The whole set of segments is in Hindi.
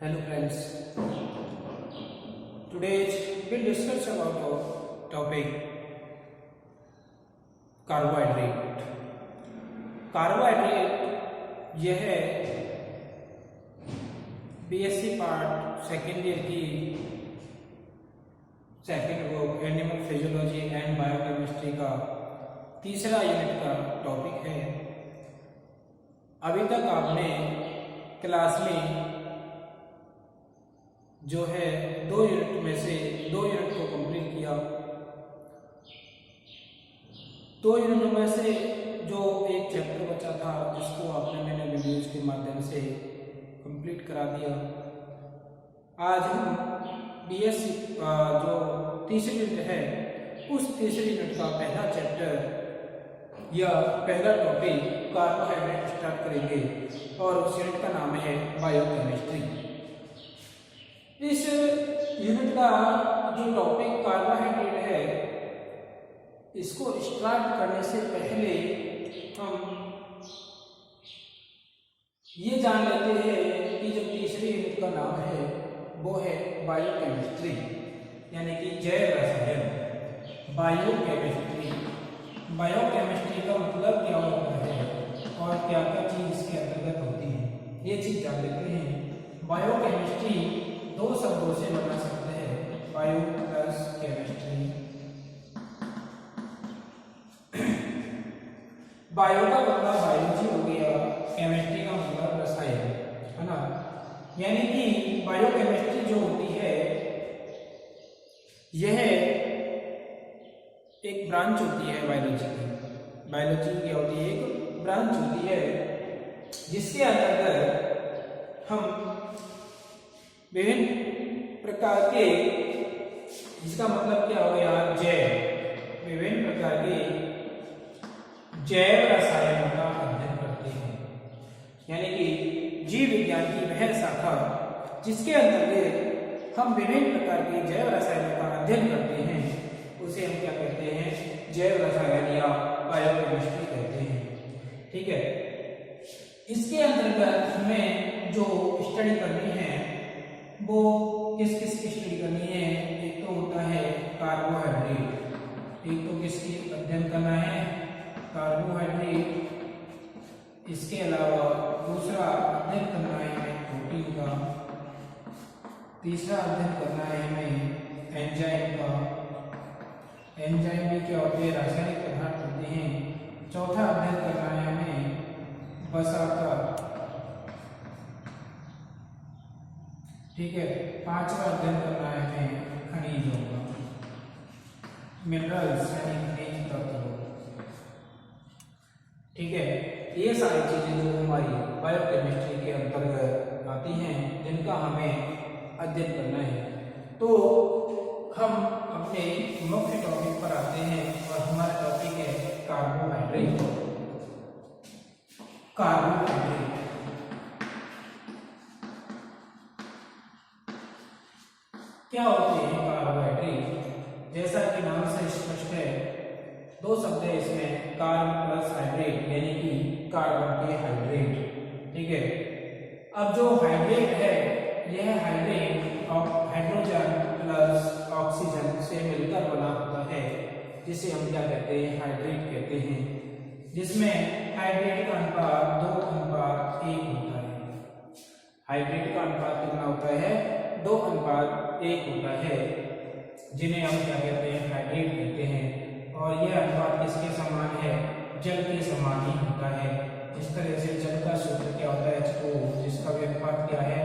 Hello friends, today we'll discuss about our topic carbohydrate. Carbohydrate यह बीएससी पार्ट सेकेंड ईयर की second book animal physiology and biochemistry का तीसरा यूनिट का टॉपिक है। अभी तक आपने क्लास में जो है 2 यूनिट में से 2 यूनिट को कंप्लीट किया। 2 यूनिट में से जो एक चैप्टर बचा था जिसको आपने मैंने वीडियोज के माध्यम से कंप्लीट करा दिया। आज हम बीएससी जो तीसरी यूनिट है उस तीसरी यूनिट का पहला चैप्टर या पहला टॉपिक कार्बोहाइड्रेट स्टार्ट करेंगे और उस यूनिट का नाम है बायोकेमिस्ट्री। इस यूनिट का जो टॉपिक कार्बोहाइड्रेट है इसको स्टार्ट करने से पहले हम ये जान लेते हैं कि जो तीसरी यूनिट का नाम है वो है बायोकेमिस्ट्री, यानी कि जैव रसायन। बायोकेमिस्ट्री का मतलब क्या होता है और क्या क्या चीज इसके अंतर्गत होती है ये चीज जान लेते हैं। बायोकेमिस्ट्री 2 शब्दों से बना सकते हैं, बायो प्लस केमिस्ट्री। बायो का मतलब बायोलॉजी हो गया, केमिस्ट्री का मतलब रसायन, है ना। यानी कि बायोकेमिस्ट्री जो होती है यह एक ब्रांच होती है बायोलॉजी की। बायोलॉजी क्या होती है? एक ब्रांच होती है जिसके अंतर्गत हम विभिन्न प्रकार के, इसका मतलब क्या हो गया, जैव, विभिन्न प्रकार के जैव रसायनों का अध्ययन करते हैं। यानी कि जीव विज्ञान की वह शाखा जिसके अंतर्गत हम विभिन्न प्रकार के जैव रसायनों का अध्ययन करते हैं उसे हम क्या कहते हैं? जैव रसायन या बायोकेमिस्ट्री कहते हैं। ठीक है। इसके अंतर्गत हमें जो स्टडी करनी है वो किस किस की स्टडी करनी है? एक तो होता है कार्बोहाइड्रेट, एक तो किसकी अध्ययन करना है? कार्बोहाइड्रेट। इसके अलावा दूसरा अध्ययन करना है हमें प्रोटीन का, तीसरा अध्ययन करना है हमें एंजाइम का। एंजाइम में क्या होते हैं? रासायनिक पदार्थ होते हैं। चौथा अध्ययन करना है हमें वसा का। ठीक है। पांचवा अध्ययन करना है हमें खनिजों का, मिनरल्स यानी खनिज तत्व। ठीक है। ये सारी चीजें जो हमारी बायोकेमिस्ट्री के अंतर्गत आती हैं जिनका हमें अध्ययन करना है। तो हम अपने मुख्य टॉपिक पर आते हैं और हमारा टॉपिक है कार्बोहाइड्रेट। कार्बोहाइड्रेट क्या होते हैं? कार्बोहाइड्रेट जैसा कि नाम से स्पष्ट है, 2 शब्द है इसमें, कार्ब प्लस हाइड्रेट, यानी कि कार्बन के हाइड्रेट। ठीक है। अब जो हाइड्रेट है यह हाइड्रेट हाइड्रोजन प्लस ऑक्सीजन से मिलकर बना होता है, जिसे हम क्या कहते हैं? हाइड्रेट कहते हैं। जिसमें हाइड्रेट का अनुपात 2:1 होता है। हाइड्रेट का अनुपात कितना होता है? 2:1 होता है, जिन्हें हम क्या कहते हैं? हाइड्रेट कहते हैं। और यह अनुपात किसके समान है? जल के समान ही होता है। इस तरह से जल का सूत्र क्या होता है? H2O, जिसका भी अनुपात क्या है?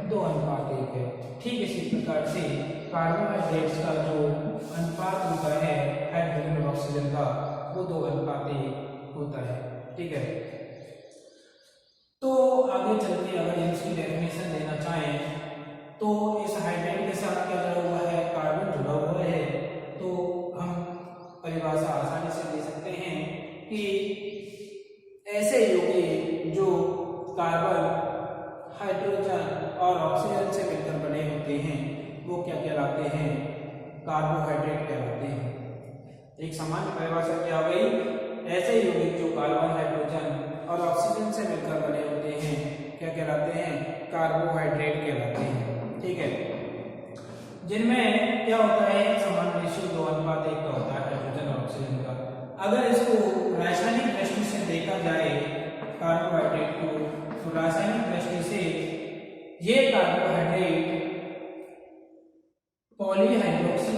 2:1 है। ठीक इसी प्रकार से कार्बोहाइड्रेट्स का जो अनुपात होता है हाइड्रोजन और ऑक्सीजन का, वो 2:1 होता है। ठीक है। तो आगे चल के अगर इसकी डेफिनेशन देना चाहें तो इस हाइड्रेट के साथ क्या जुड़ा हुआ है? कार्बन जुड़ा हुआ है। तो हम परिभाषा आसानी से दे सकते हैं कि ऐसे यौगिक जो कार्बन, हाइड्रोजन और ऑक्सीजन से मिलकर बने होते हैं वो क्या कहलाते हैं? कार्बोहाइड्रेट कहलाते हैं। एक सामान्य परिभाषा क्या हो गई? ऐसे यौगिक जो कार्बन, हाइड्रोजन और ऑक्सीजन से मिलकर बने होते हैं क्या कहलाते हैं? कार्बोहाइड्रेट कहलाते हैं। ठीक है, जिनमें क्या होता है, समान रेशियो 2:1 का होता है हाइड्रोजन और ऑक्सीजन का। अगर इसको रासायनिक दृष्टि से देखा जाए कार्बोहाइड्रेट को, तो रासायनिक दृष्टि से ये कार्बोहाइड्रेट पॉलीहाइड्रोक्सी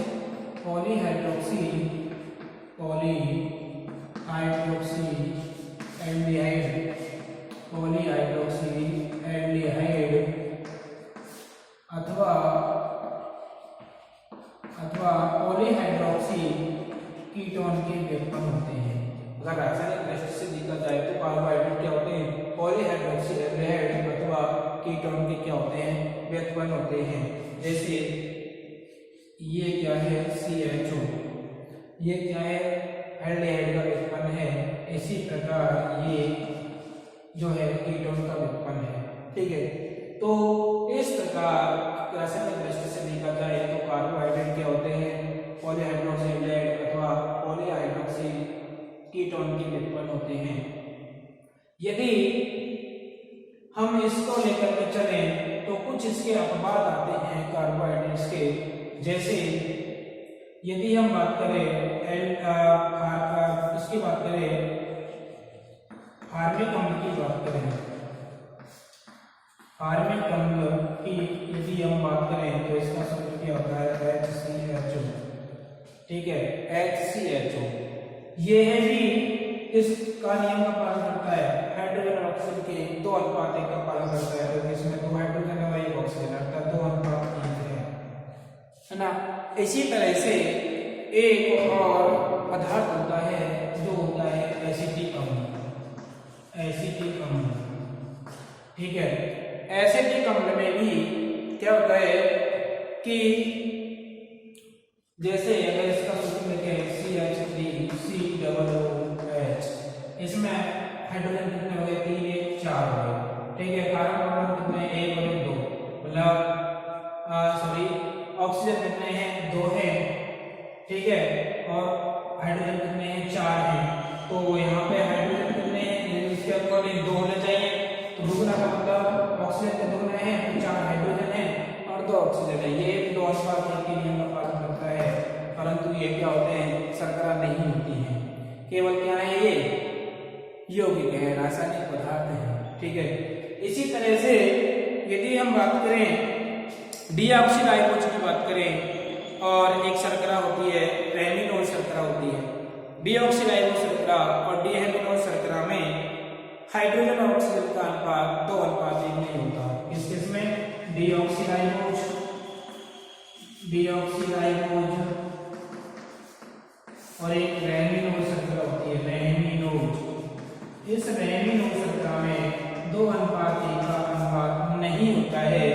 एल्डिहाइड अथवा पॉलीहाइड्रोक्सी कीटोन के व्युत्पन्न होते हैं। अगर रासायनिक दृष्टि से देखा जाए तो कार्बोहाइड्रेट क्या होते हैं, पॉलीहाइड्रोक्सी एल्डिहाइड अथवा कीटोन के क्या होते हैं, व्युत्पन्न होते हैं। जैसे ये क्या है, CHO, ये क्या है, एल्डिहाइड का व्युत्पन्न है। इसी प्रकार ये जो है कीटोन का व्युत्पन्न है। ठीक है, तो इस प्रकार रासायनिक दृष्टि से देखा जाए तो कार्बोहाइड्रेट क्या होते हैं, पॉलीहाइड्रोक्सी एल्डिहाइड अथवा पॉलीहाइड्रोक्सी कीटोन के व्युत्पन्न होते हैं। यदि हम इसको लेकर के चलें तो कुछ इसके अपवाद आते हैं कार्बोहाइड्रेट्स के। जैसे यदि हम बात करें इसकी बात करें, फार्मिक अम्ल की बात करें, फार्मिक अम्ल की यदि हम बात करें तो इसका सूत्र क्या होता है, HCHO। ठीक है, HCHO ये है भी इसका नियम का पालन करता है, हाइड्रोजन और ऑक्सीजन के 2:1 का पालन करता है। तो इसमें 2 हाइड्रोजन और 1 ऑक्सीजन अर्थात 2:1 है ना। इसी तरह से एक और पदार्थ होता है जो होता है एसिटिक अम्ल। ठीक है, एसिटिक अम्ल में भी क्या होता है कि जैसे अगर इसका सूत्र लिखें CH3COOH, इसमें हाइड्रोजन कितने हो गए, 3 1 4 हो गए। ठीक है, कार्बन परमाणु कितने, 1 और 2, मतलब ऑक्सीजन कितने हैं, 2 हैं। ठीक है, और हाइड्रोजन कितने हैं, 4 हैं। तो यहाँ पे हाइड्रोजन कितने हैं, इसके अकॉर्डिंग 2 होने चाहिए। तो दुगना का मतलब ऑक्सीजन के 2 हैं तो 4 हाइड्रोजन है और 2 ऑक्सीजन है। ये 2:1 के नियम का पालन करता है, परंतु ये क्या होते हैं, शर्करा नहीं होती हैं, केवल क्या है, ये यौगिक है, रासायनिक पदार्थ है। ठीक है, इसी तरह से यदि हम बात करें डीऑक्सीराइबोज की बात करें, और एक शर्करा होती है रेमिनोल शर्करा होती है। डीऑक्सीराइबोज शर्करा और डीहेमिनोल शर्करा में हाइड्रोजन और ऑक्सीजन का अनुपात 2:1 नहीं होता। किस केस में, डीऑक्सीराइबोज और एक रेमिनोल शर्करा होती है, रेमिनोज। इस रेमिनोल शर्करा में 2:1 का अनुपात नहीं होता है।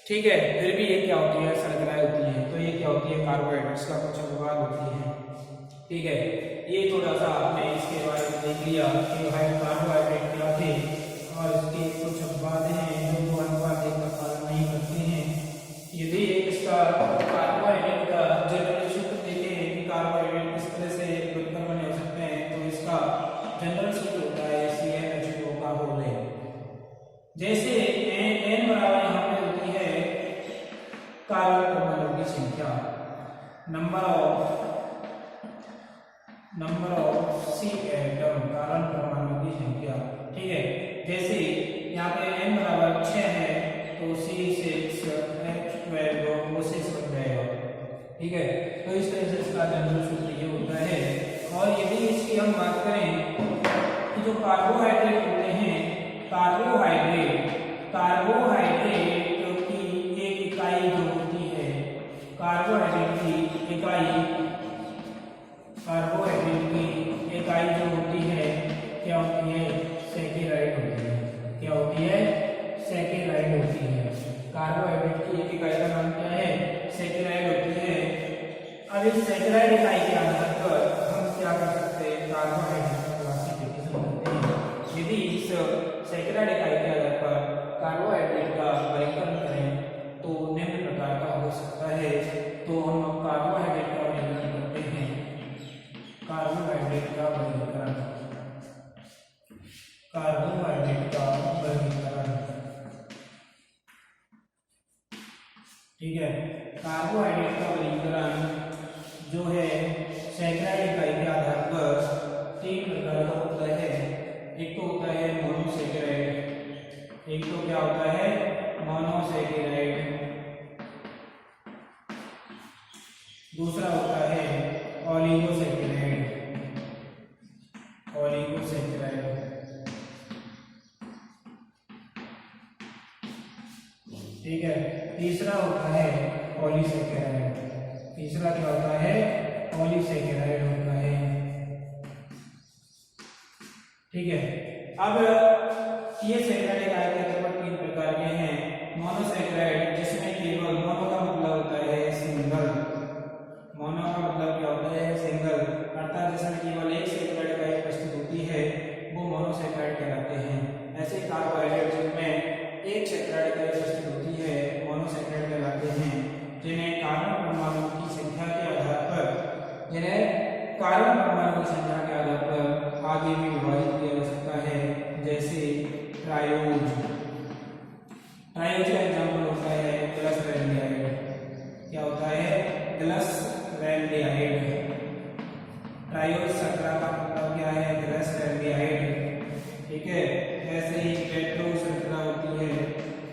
ठीक है, फिर भी ये क्या होती है, शर्कराएं होती हैं। तो ये क्या होती है, कार्बोहाइड्रेट्स का कुछ अपवाद होती है। ठीक है, ये थोड़ा सा आपने इसके बारे में देख लिया कि कार्बोहाइड्रेट क्या थे और इसके कुछ अपवाद हैं जो 2:1 का पालन नहीं करते हैं। यदि इसका कार्बोहाइड्रेट का जनरल सूत्र देखें कि कार्बोहाइड्रेट किस तरह से व्युत्पन्न बने हो सकते हैं, तो इसका जनरल सूत्र होता है CnH2 का होल है। जैसे n बराबर यहाँ पे होती है कार्बन परमाणु की संख्या, number of C atom, carbon परमाणु की संख्या। ठीक है, जैसे यहाँ पे n बराबर 6 है तो C6H12 वो 6 बन जाएगा। ठीक है, तो इस तरह से इसका जनरल सूत्र ये होता है। और यदि इसकी हम बात करें कि जो कार्बोहाइड्रेट होते हैं, कार्बोहाइड्रेट की एक इकाई जो होती है, कार्बोहाइड्रेट की इकाई जो होती है क्या होती है, सैकेराइड होती है। क्या होती है, सैकेराइड होती है। कार्बोहाइड्रेट की एक इकाई का नाम क्या है, सैकेराइड होती है। अब इस सैकेराइड इकाई के आधार पर हम क्या कर सकते हैं, कार्बोहाइड्रेट का क्लासिफिकेशन करते हैं। यदि इस सैकेराइड इकाई के आधार पर कार्बोहाइड्रेट का वर्गीकरण करें तो निम्न प्रकार का हो सकता है। तो हम कार्बोहाइड्रेट का वर्गीकरण करते हैं, कार्बोहाइड्रेट का वर्गीकरण ठीक है। कार्बोहाइड्रेट का वर्गीकरण जो है सैकराइड इकाई के आधार पर 3 प्रकार का होता है। एक तो होता है मोनोसैकेराइड, एक तो क्या होता है मोनोसैकेराइड, दूसरा होता है ओलिगोसैकेराइड, ठीक है। तीसरा होता है पॉलीसैकेराइड, तीसरा क्या होता है पॉलीसैकेराइड होता है। ठीक है। अब ये सैकराइड इकाई के तौर पर 3 प्रकार के हैं। मोनोसैकेराइड जिसमें केवल मोनो का मतलब होता है सिंगल, मोनो का मतलब क्या होता है सिंगल, अर्थात जिसमें केवल एक सैकराइड इकाई उपस्थित होती है वो मोनोसैकेराइड कहलाते हैं। ऐसे कार्बोहाइड्रेट जिनमें एक सैकराइड इकाई उपस्थित होती है मोनोसैकेराइड कहलाते हैं, जिन्हें कार्बन परमाणु की संख्या के आधार पर आगे भी विभाजित किया जा सकता है। जैसे ट्रायोज, ट्रायोज का एग्जाम्पल होता है ग्लिसरैल्डिहाइड। क्या होता है ग्लिसरैल्डिहाइड। ट्रायोज संकरा का मतलब क्या है ग्लिसरैल्डिहाइड। ठीक है। ऐसे ही टेट्रो संकरा होती है।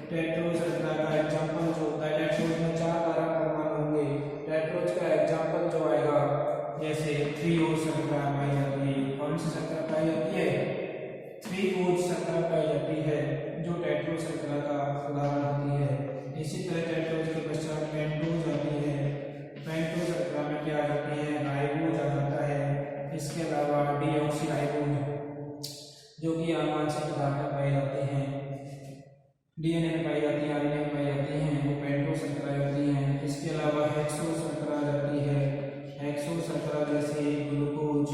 टेट्रो संकरा का एग्जाम्पल जो होता है, टेट्रोज में 4 कार्बन परमाणु होंगे। टेट्रोज का एग्जाम्पल जो आएगा जैसे 3O संकरा पाई जाती है। कौन सी संकरा पाई जाती है 3O संकरा पाई जाती है जो टेट्रो संकरा का उदाहरण होती है। इसी तरह टेट्रोज के पश्चात पेंटोज आती है। पेंटोज संकरा में क्या आ जाती है राइबोज आ जाता है। इसके अलावा डीऑक्सीराइबोज जो कि आनुवंशिक पदार्थ में पाए जाते हैं, डीएनए में पाई जाती है, आरएनए में पाई जाती हैं, वो पेंटोज संकरा होती हैं। इसके अलावा हेक्सो संकरा जाती है। हेक्सो संकरा जैसे ग्लूकोज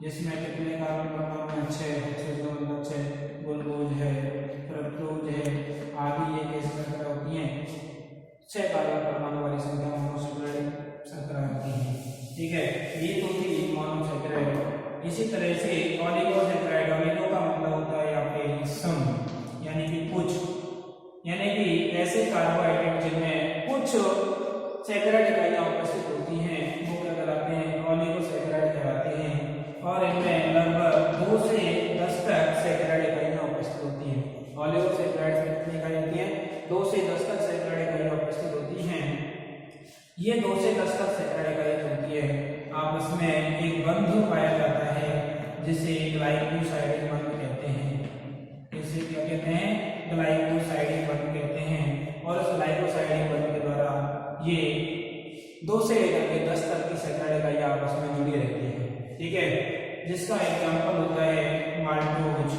जिसमें कितने कार्बन परमाणु हैं 6, हेक्सो का मतलब 6, ग्लूकोज है, फ्रक्टोज है आदि ये कैसी संकरा होती हैं 6 कार्बन परमाणु वाली संख्या मोनोसैकेराइड संकरा होती है। ठीक है। ये तो थी मोनोसैकेराइड। इसी तरह से ओलिगोसैकेराइड, ओलिगो का मतलब होता है यहाँ पे सम यानी कि कुछ, यानी कि ऐसे कार्बोहाइड्रेट जिनमें कुछ सैकराइड इकाइयां उपस्थित होती हैं वो क्या कहलाते हैं ओलिगोसैकेराइड कहलाते हैं। और इनमें लगभग 2 से 10 तक सैकराइड इकाइयां उपस्थित होती हैं। ओलिगोसैकेराइड में कितनी इकाई होती है 2 से 10 तक सैकराइड इकाइयां उपस्थित होती हैं। ये 2 से 10 तक सैकराइड इकाइयां होती है, आपस में एक बंध पाया जाता है जिसे ग्लाइकोसाइडिक बंध कहते हैं। इसे क्या कहते हैं ग्लाइकोसाइडिक बंध कहते हैं। और उस ग्लाइकोसाइडिक बंध के द्वारा ये 2 से लेकर के 10 तक की सैकराइड इकाइयां आपस में जुड़ी रहती है। ठीक है। जिसका एग्जाम्पल होता है माल्टोज।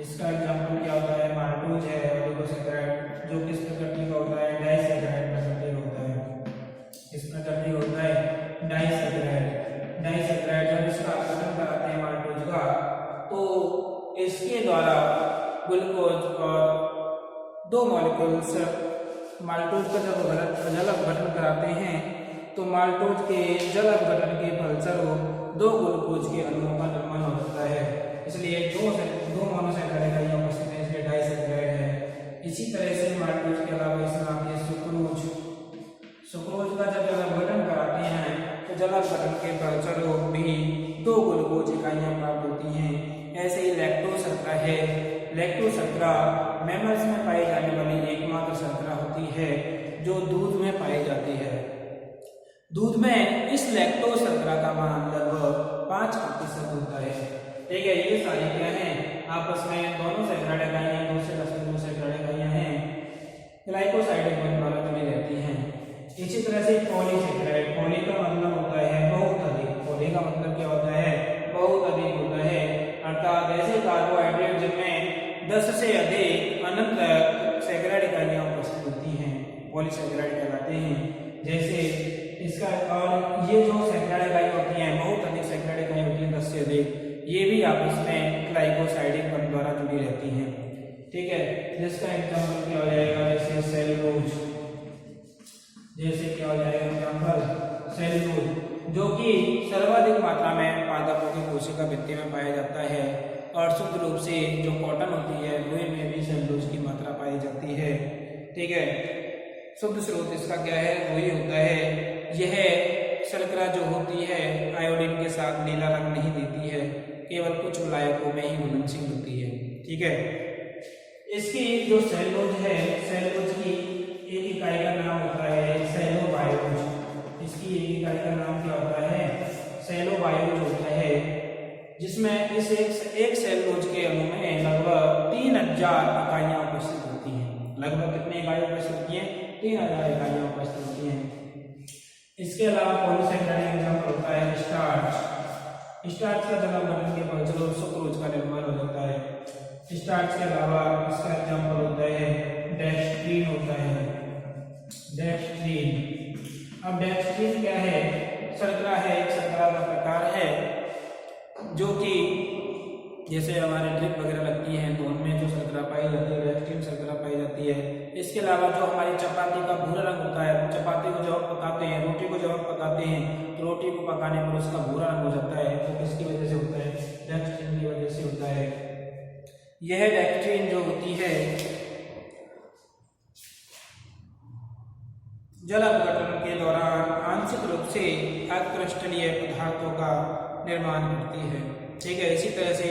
इसका एग्जाम्पल क्या होता है माल्टोज है ओलिगोसैकेराइड जो किस प्रकृति का होता है डाइसैकेराइड प्रकृति का होता है। इस प्रकृति का होता है डाइसैकेराइड। डाइसैकेराइड जब इसका गठन कराते हैं माल्टोज का तो इसके द्वारा ग्लूकोज और 2 मॉलिक्यूल्स माल्टोज का जब जल अपघटन कराते हैं तो माल्टोज के जल अपघटन के फलस्वरूप 2 ग्लूकोज के अणुओं का निर्माण हो जाता है। इसलिए 2 मोनोसैकेराइड इकाइयां उपस्थित हैं, इसलिए डाइसैकेराइड है। इसी तरह से माल्टोज के अलावा इसमें आती है सुक्रोज। सुक्रोज का जब जल अपघटन कराते हैं तो जल अपघटन के फलस्वरूप भी 2 ग्लूकोज इकाइयां प्राप्त होती हैं। ऐसे ही लैक्टोज संकरा है। लैक्टोज संकरा मैमल्स में पाई जाने वाली एकमात्र संकरा होती है जो दूध में पाई जाती है। दूध में इस लैक्टोज संकरा का मान लगभग 5% होता है। ठीक है। ये सारी क्या है आपस में दोनों सैकराइड इकाइयां 2 से 10 तक सैकराइड इकाइयां हैं ग्लाइकोसाइडिक बंध द्वारा जुड़ी रहती हैं। इसी तरह से पॉलीसैकेराइड, पॉली का मतलब होता है बहुत अधिक। पॉली का मतलब क्या होता है बहुत अधिक होता है, अर्थात ऐसे कार्बोहाइड्रेट जिनमें 10 से अधिक अनंत सैकराइड इकाइयां उपस्थित होती हैं पॉलीसैकेराइड कहलाते हैं। जैसे इसका और ये जो सैकराइड इकाई होती हैं बहुत अधिक सैकराइड इकाई होती हैं 10 से अधिक, ये भी आपस में ग्लाइकोसाइडिक बंध द्वारा जुड़ी रहती हैं। ठीक है। जिसका एग्जाम्पल क्या हो जाएगा जैसे सेलुलोज, जैसे क्या हो जाएगा एग्जाम्पल सेलुलोज जो कि सर्वाधिक मात्रा में पादपों की कोशिका भित्ति में पाया जाता है। और शुद्ध रूप से जो कॉटन होती है रुई में भी सेलुलोज की मात्रा पाई जाती है। ठीक है। शुद्ध स्रोत इसका क्या है, वही होता है। यह शर्करा जो होती है आयोडीन के साथ नीला रंग नहीं देती है, केवल कुछ विलायकों में ही घुलनशील होती है। ठीक है, इसकी जो सेलुलोज है, सेलुलोज की एक इकाई का नाम होता है सेलोबायोज। इसकी एक इकाई का नाम क्या होता है, सेलोबायोज होता है, जिसमें इस एक सेलुलोज के अणु में लगभग 3000 इकाइयां उपस्थित होती हैं। लगभग कितनी इकाइयां उपस्थित होती हैं, 3000 इकाइयां उपस्थित होती हैं। इसके अलावा पॉलीसेकेराइड एग्जाम्पल होता है स्टार्च। स्टार्च का जन्म बनने के बाद चलो सुक्रोज का निर्माण हो जाता है। स्टार्च के अलावा इसका एग्जाम्पल होता है डेक्सट्रीन होता है, डेक्सट्रीन। अब डेक्सट्रीन क्या है, शर्करा है, एक शर्करा का प्रकार है जो कि जैसे हमारे ड्रिप वगैरह लगती हैं तो उनमें जो शर्करा पाई जाती है डेक्सट्रीन शर्करा पाई जाती है। इसके अलावा जो हमारी चपाती का भूरा रंग होता है, चपाती को जब हम पकाते हैं, रोटी को जब हम पकाते हैं तो रोटी को पकाने पर उसका भूरा रंग हो जाता है, तो किसकी वजह से होता है, डेक्सट्रीन की वजह से होता है। यह डेक्सट्रीन जो होती है जल अपघटन के दौरान आंशिक रूप से अक्रिस्टलीय पदार्थों का निर्माण करती है। ठीक है, इसी तरह से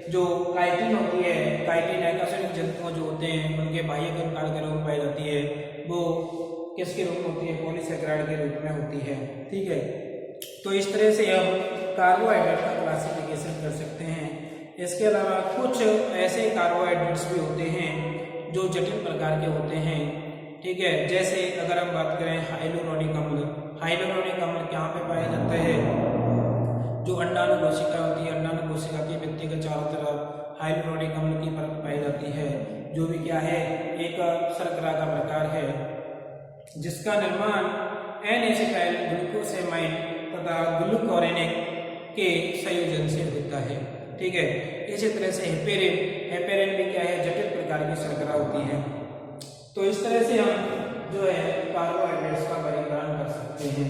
जो काइटिन होती है, काइटिन एकशरीर जंतुओं जो होते हैं उनके बाह्य कंकाल के रूप में पाई जाती है, वो किसके रूप में होती है, पॉलीसेकेराइड के रूप में होती है। ठीक है, तो इस तरह से हम कार्बोहाइड्रेट का क्लासिफिकेशन कर सकते हैं। इसके अलावा कुछ ऐसे कार्बोहाइड्रेट्स भी होते हैं जो जटिल प्रकार के होते हैं। ठीक है, जैसे अगर हम बात करें हाइलोरोनिक अम्ल, हाइलोरोनिक अम्ल कहाँ पे पाया जाता है, जो अंडाणु कोशिका होती है, अंडाणु कोशिका के भित्ति के चारों तरफ हाइलोरोनिक अम्ल की परत पाई जाती है, जो भी क्या है, एक शर्करा का प्रकार है जिसका निर्माण N-एसिटाइल ग्लूकोसेमाइड तथा ग्लूकोरेनिक के संयोजन से होता है। ठीक है, इसी तरह से हेपेरिन, हेपेरिन भी क्या है, जटिल प्रकार की शर्करा होती है। तो इस तरह से हम जो है कार्बोहाइड्रेट्स का वर्गीकरण कर सकते हैं।